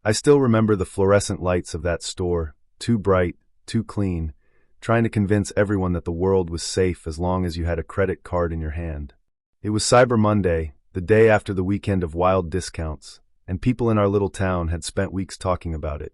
I still remember the fluorescent lights of that store, too bright, too clean, trying to convince everyone that the world was safe as long as you had a credit card in your hand. It was Cyber Monday, the day after the weekend of wild discounts, and people in our little town had spent weeks talking about it.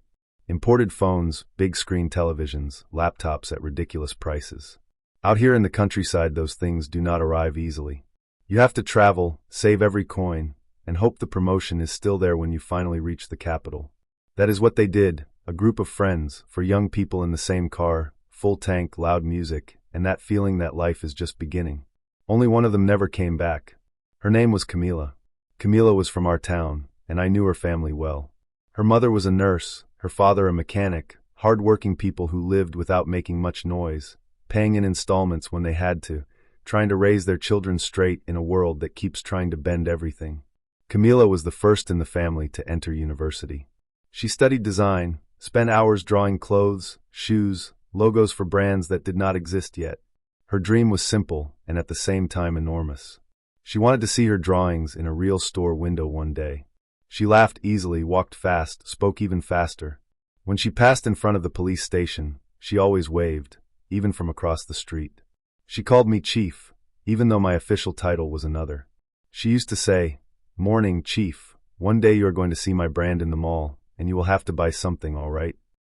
Imported phones, big screen televisions, laptops at ridiculous prices. Out here in the countryside, those things do not arrive easily. You have to travel, save every coin, and hope the promotion is still there when you finally reach the capital. That is what they did, a group of friends, for young people in the same car, full tank, loud music, and that feeling that life is just beginning. Only one of them never came back. Her name was Camila. Camila was from our town, and I knew her family well. Her mother was a nurse, her father a mechanic, hard-working people who lived without making much noise, paying in installments when they had to, trying to raise their children straight in a world that keeps trying to bend everything. Camila was the first in the family to enter university. She studied design, spent hours drawing clothes, shoes, logos for brands that did not exist yet. Her dream was simple and at the same time enormous. She wanted to see her drawings in a real store window one day. She laughed easily, walked fast, spoke even faster. When she passed in front of the police station, she always waved, even from across the street. She called me Chief, even though my official title was another. She used to say, "Morning, Chief. One day you are going to see my brand in the mall, and you will have to buy something, all right?"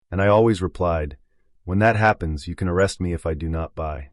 And I always replied, "When that happens, you can arrest me if I do not buy."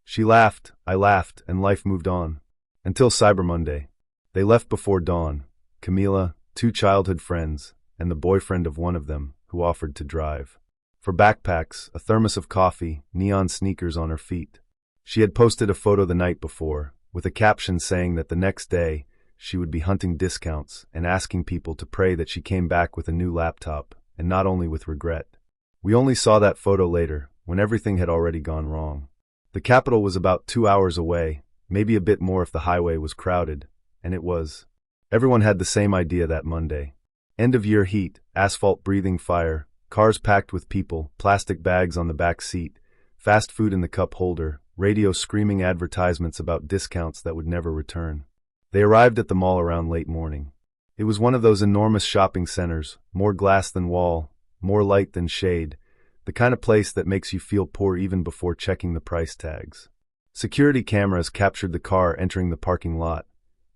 She laughed, I laughed, and life moved on. Until Cyber Monday. They left before dawn. Camila, 2 childhood friends, and the boyfriend of one of them, who offered to drive. For backpacks, a thermos of coffee, neon sneakers on her feet. She had posted a photo the night before, with a caption saying that the next day, she would be hunting discounts and asking people to pray that she came back with a new laptop, and not only with regret. We only saw that photo later, when everything had already gone wrong. The capital was about 2 hours away, maybe a bit more if the highway was crowded, and it was. Everyone had the same idea that Monday. End-of-year heat, asphalt-breathing fire, cars packed with people, plastic bags on the back seat, fast food in the cup holder, radio screaming advertisements about discounts that would never return. They arrived at the mall around late morning. It was one of those enormous shopping centers, more glass than wall, more light than shade, the kind of place that makes you feel poor even before checking the price tags. Security cameras captured the car entering the parking lot.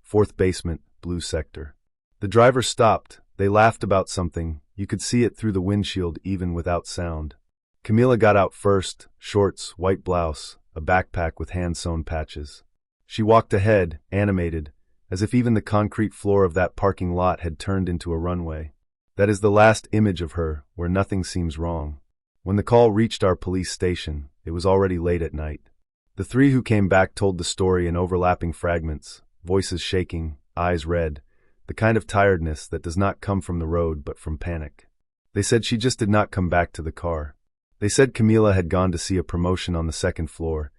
4th basement, blue sector. The driver stopped. They laughed about something. You could see it through the windshield even without sound. Camila got out first, shorts, white blouse, a backpack with hand-sewn patches. She walked ahead, animated, as if even the concrete floor of that parking lot had turned into a runway. That is the last image of her, where nothing seems wrong. When the call reached our police station, it was already late at night. The 3 who came back told the story in overlapping fragments, voices shaking, eyes red, the kind of tiredness that does not come from the road but from panic. They said she just did not come back to the car. They said Camila had gone to see a promotion on the 2nd floor,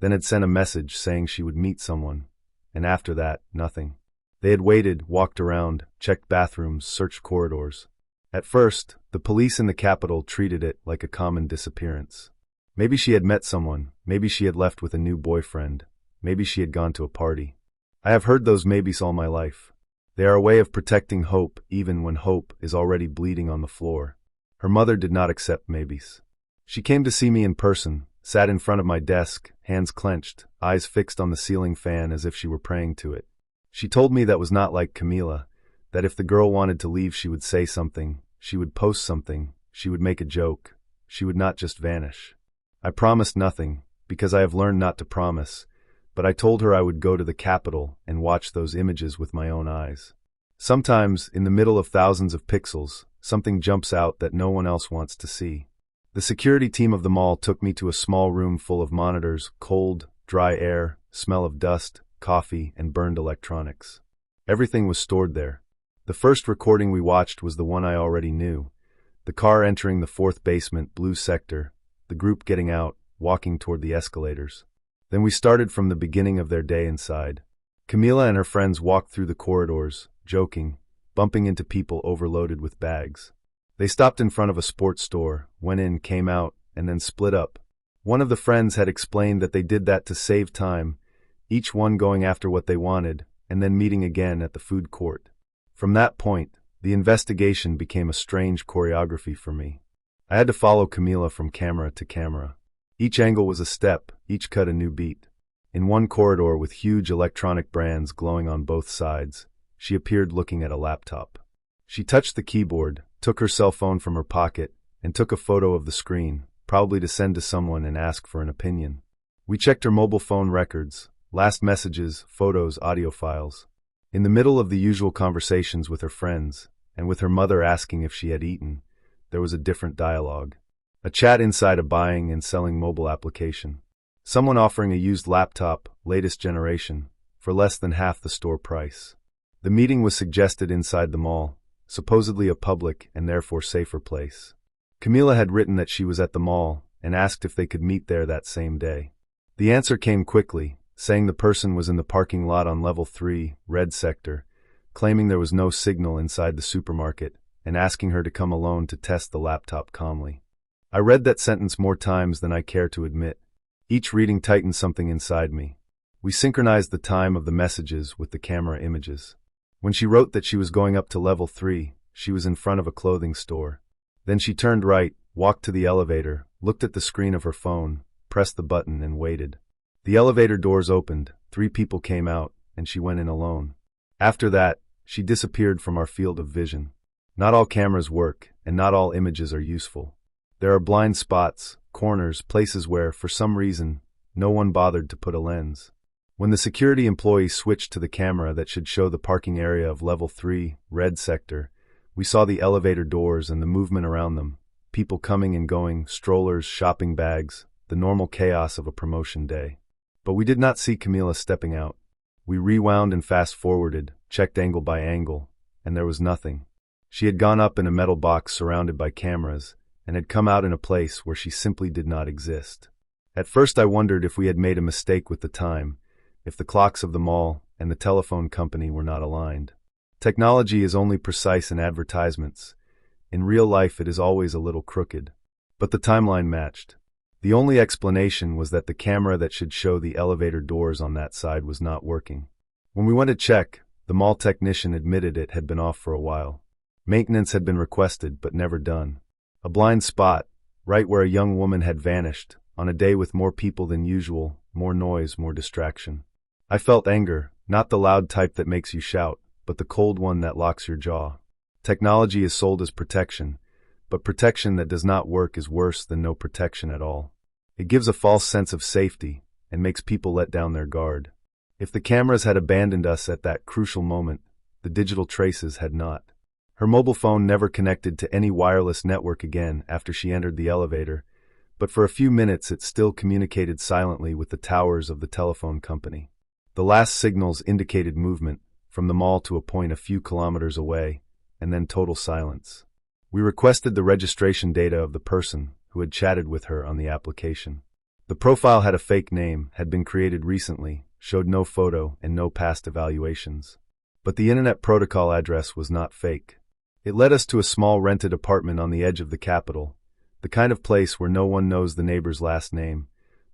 then had sent a message saying she would meet someone, and after that, nothing. They had waited, walked around, checked bathrooms, searched corridors. At first, the police in the capital treated it like a common disappearance. Maybe she had met someone, maybe she had left with a new boyfriend, maybe she had gone to a party. I have heard those maybes all my life. They are a way of protecting hope even when hope is already bleeding on the floor. Her mother did not accept maybes. She came to see me in person, sat in front of my desk, hands clenched, eyes fixed on the ceiling fan as if she were praying to it. She told me that was not like Camila, that if the girl wanted to leave she would say something, she would post something, she would make a joke, she would not just vanish. I promised nothing, because I have learned not to promise, but I told her I would go to the capital and watch those images with my own eyes. Sometimes, in the middle of thousands of pixels, something jumps out that no one else wants to see. The security team of the mall took me to a small room full of monitors, cold, dry air, smell of dust, coffee, and burned electronics. Everything was stored there. The first recording we watched was the one I already knew. The car entering the 4th basement, blue sector, the group getting out, walking toward the escalators. Then we started from the beginning of their day inside. Camila and her friends walked through the corridors, joking, bumping into people overloaded with bags. They stopped in front of a sports store, went in, came out, and then split up. One of the friends had explained that they did that to save time, each one going after what they wanted, and then meeting again at the food court. From that point, The investigation became a strange choreography for me. I had to follow Camila from camera to camera. Each angle was a step, each cut a new beat. In one corridor with huge electronic brands glowing on both sides, she appeared looking at a laptop. She touched the keyboard, took her cell phone from her pocket, and took a photo of the screen, probably to send to someone and ask for an opinion. We checked her mobile phone records, last messages, photos, audio files. In the middle of the usual conversations with her friends, and with her mother asking if she had eaten, there was a different dialogue. A chat inside a buying and selling mobile application. Someone offering a used laptop, latest generation, for less than half the store price. The meeting was suggested inside the mall, supposedly a public and therefore safer place. Camila had written that she was at the mall and asked if they could meet there that same day. The answer came quickly, saying the person was in the parking lot on level 3, red sector, claiming there was no signal inside the supermarket, and asking her to come alone to test the laptop calmly. I read that sentence more times than I care to admit. Each reading tightened something inside me. We synchronized the time of the messages with the camera images. When she wrote that she was going up to level 3, she was in front of a clothing store. Then she turned right, walked to the elevator, looked at the screen of her phone, pressed the button and waited. The elevator doors opened, 3 people came out, and she went in alone. After that, she disappeared from our field of vision. Not all cameras work, and not all images are useful. There are blind spots, corners, places where, for some reason, no one bothered to put a lens. When the security employee switched to the camera that should show the parking area of level 3, red sector, we saw the elevator doors and the movement around them, people coming and going, strollers, shopping bags, the normal chaos of a promotion day. But we did not see Camila stepping out. We rewound and fast-forwarded, checked angle by angle, and there was nothing. She had gone up in a metal box surrounded by cameras, and had come out in a place where she simply did not exist. At first I wondered if we had made a mistake with the time, if the clocks of the mall and the telephone company were not aligned. Technology is only precise in advertisements. In real life it is always a little crooked. But the timeline matched. The only explanation was that the camera that should show the elevator doors on that side was not working. When we went to check, the mall technician admitted it had been off for a while. Maintenance had been requested but never done. A blind spot, right where a young woman had vanished, on a day with more people than usual, more noise, more distraction. I felt anger, not the loud type that makes you shout, but the cold one that locks your jaw. Technology is sold as protection, but protection that does not work is worse than no protection at all. It gives a false sense of safety and makes people let down their guard. If the cameras had abandoned us at that crucial moment, the digital traces had not. Her mobile phone never connected to any wireless network again after she entered the elevator, but for a few minutes it still communicated silently with the towers of the telephone company. The last signals indicated movement, from the mall to a point a few kilometers away, and then total silence. We requested the registration data of the person who had chatted with her on the application. The profile had a fake name, had been created recently, showed no photo and no past evaluations. But the Internet Protocol address was not fake. It led us to a small rented apartment on the edge of the capital, the kind of place where no one knows the neighbor's last name,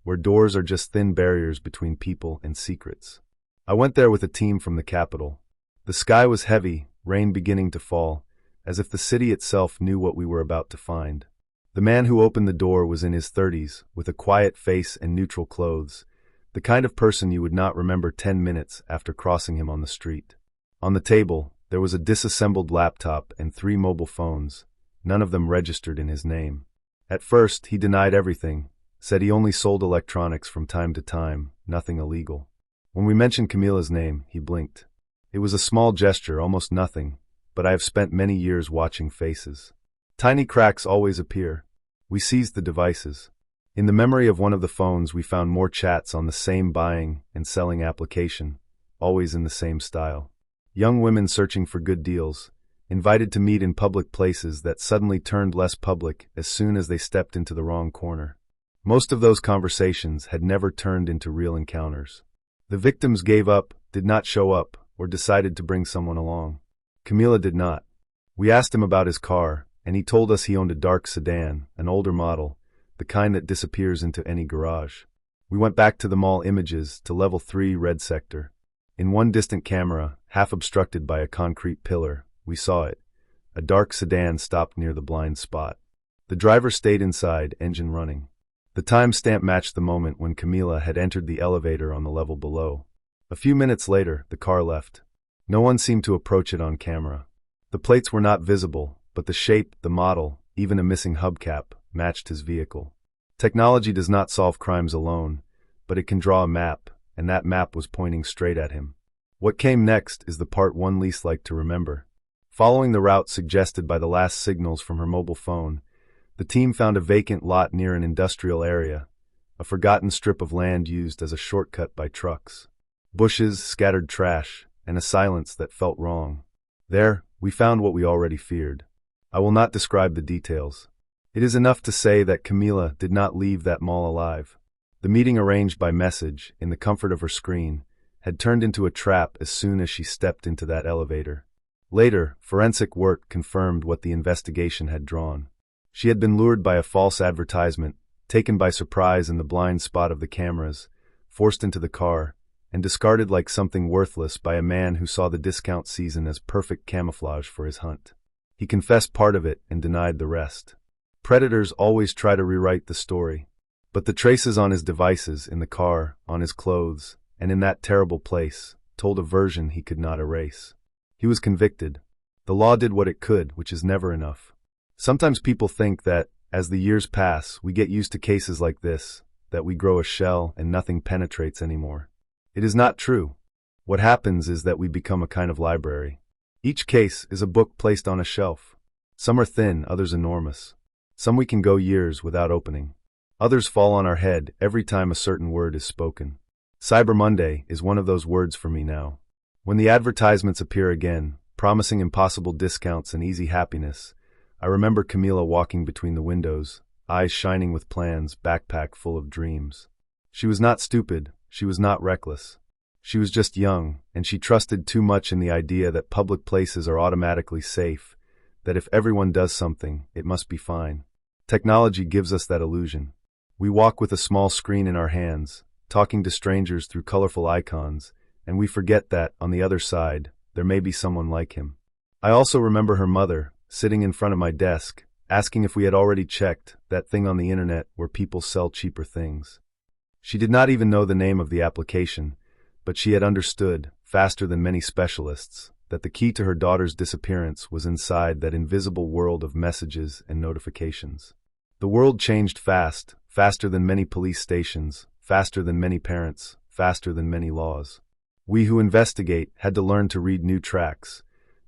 where doors are just thin barriers between people and secrets. I went there with a team from the capital. The sky was heavy, rain beginning to fall, as if the city itself knew what we were about to find. The man who opened the door was in his 30s, with a quiet face and neutral clothes, the kind of person you would not remember 10 minutes after crossing him on the street. On the table, there was a disassembled laptop and 3 mobile phones, none of them registered in his name. At first, he denied everything, said he only sold electronics from time to time, nothing illegal. When we mentioned Camila's name, he blinked. It was a small gesture, almost nothing, but I have spent many years watching faces. Tiny cracks always appear. We seized the devices. In the memory of one of the phones we found more chats on the same buying and selling application, always in the same style. Young women searching for good deals, invited to meet in public places that suddenly turned less public as soon as they stepped into the wrong corner. Most of those conversations had never turned into real encounters. The victims gave up, did not show up, or decided to bring someone along. Camila did not. We asked him about his car, and he told us he owned a dark sedan, an older model, the kind that disappears into any garage. We went back to the mall images, to level 3 red sector. In one distant camera, half obstructed by a concrete pillar, we saw it. a dark sedan stopped near the blind spot. The driver stayed inside, engine running. The timestamp matched the moment when Camila had entered the elevator on the level below. A few minutes later, the car left. No one seemed to approach it on camera. The plates were not visible, but the shape, the model, even a missing hubcap, matched his vehicle. Technology does not solve crimes alone, but it can draw a map, and that map was pointing straight at him. What came next is the part one least liked to remember. Following the route suggested by the last signals from her mobile phone, the team found a vacant lot near an industrial area, a forgotten strip of land used as a shortcut by trucks. Bushes, scattered trash, and a silence that felt wrong. There, we found what we already feared. I will not describe the details. It is enough to say that Camila did not leave that mall alive. The meeting arranged by message, in the comfort of her screen, had turned into a trap as soon as she stepped into that elevator. Later, forensic work confirmed what the investigation had drawn. She had been lured by a false advertisement, taken by surprise in the blind spot of the cameras, forced into the car, and discarded like something worthless by a man who saw the discount season as perfect camouflage for his hunt. He confessed part of it and denied the rest. Predators always try to rewrite the story. But the traces on his devices, in the car, on his clothes, and in that terrible place, told a version he could not erase. He was convicted. The law did what it could, which is never enough. Sometimes people think that, as the years pass, we get used to cases like this, that we grow a shell and nothing penetrates anymore. It is not true. What happens is that we become a kind of library. Each case is a book placed on a shelf. Some are thin, others enormous. Some we can go years without opening. Others fall on our head every time a certain word is spoken. Cyber Monday is one of those words for me now. When the advertisements appear again, promising impossible discounts and easy happiness, I remember Camila walking between the windows, eyes shining with plans, backpack full of dreams. She was not stupid, she was not reckless. She was just young, and she trusted too much in the idea that public places are automatically safe, that if everyone does something, it must be fine. Technology gives us that illusion. We walk with a small screen in our hands, talking to strangers through colorful icons, and we forget that, on the other side, there may be someone like him. I also remember her mother, sitting in front of my desk, asking if we had already checked that thing on the internet where people sell cheaper things. She did not even know the name of the application, but she had understood, faster than many specialists, that the key to her daughter's disappearance was inside that invisible world of messages and notifications. The world changed fast, faster than many police stations, faster than many parents, faster than many laws. We who investigate had to learn to read new tracks,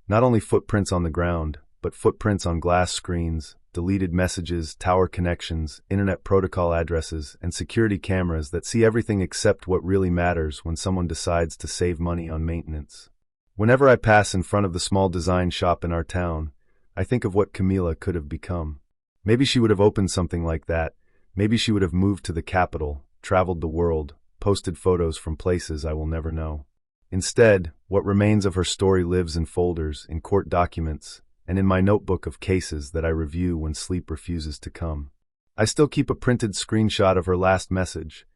not only footprints on the ground, but footprints on glass screens, deleted messages, tower connections, internet protocol addresses, and security cameras that see everything except what really matters when someone decides to save money on maintenance. Whenever I pass in front of the small design shop in our town, I think of what Camila could have become. Maybe she would have opened something like that. Maybe she would have moved to the capital, traveled the world, posted photos from places I will never know. Instead, what remains of her story lives in folders, in court documents, and in my notebook of cases that I review when sleep refuses to come. I still keep a printed screenshot of her last message,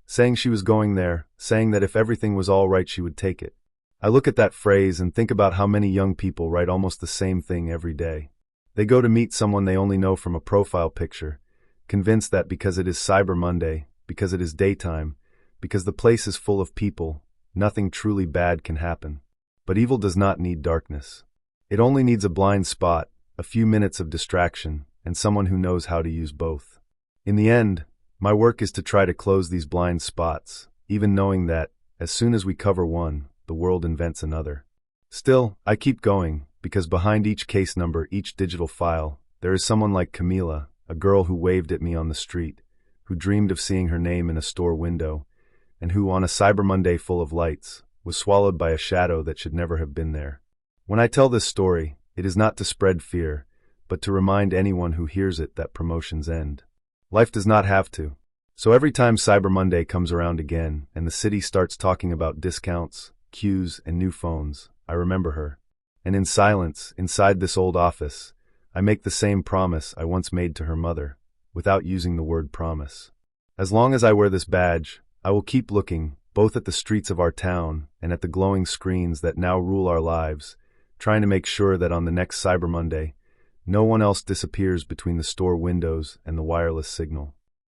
saying she was going there, saying that if everything was all right she would take it. I look at that phrase and think about how many young people write almost the same thing every day. They go to meet someone they only know from a profile picture, convinced that because it is Cyber Monday, because it is daytime, because the place is full of people, nothing truly bad can happen. But evil does not need darkness. It only needs a blind spot, a few minutes of distraction, and someone who knows how to use both. In the end, my work is to try to close these blind spots, even knowing that, as soon as we cover one, the world invents another. Still, I keep going, because behind each case number, each digital file, there is someone like Camila, a girl who waved at me on the street, who dreamed of seeing her name in a store window, and who, on a Cyber Monday full of lights, was swallowed by a shadow that should never have been there. When I tell this story, it is not to spread fear, but to remind anyone who hears it that promotions end. Life does not have to. So every time Cyber Monday comes around again, and the city starts talking about discounts, queues, and new phones, I remember her. And in silence, inside this old office, I make the same promise I once made to her mother, without using the word promise. As long as I wear this badge, I will keep looking, both at the streets of our town and at the glowing screens that now rule our lives, trying to make sure that on the next Cyber Monday, no one else disappears between the store windows and the wireless signal.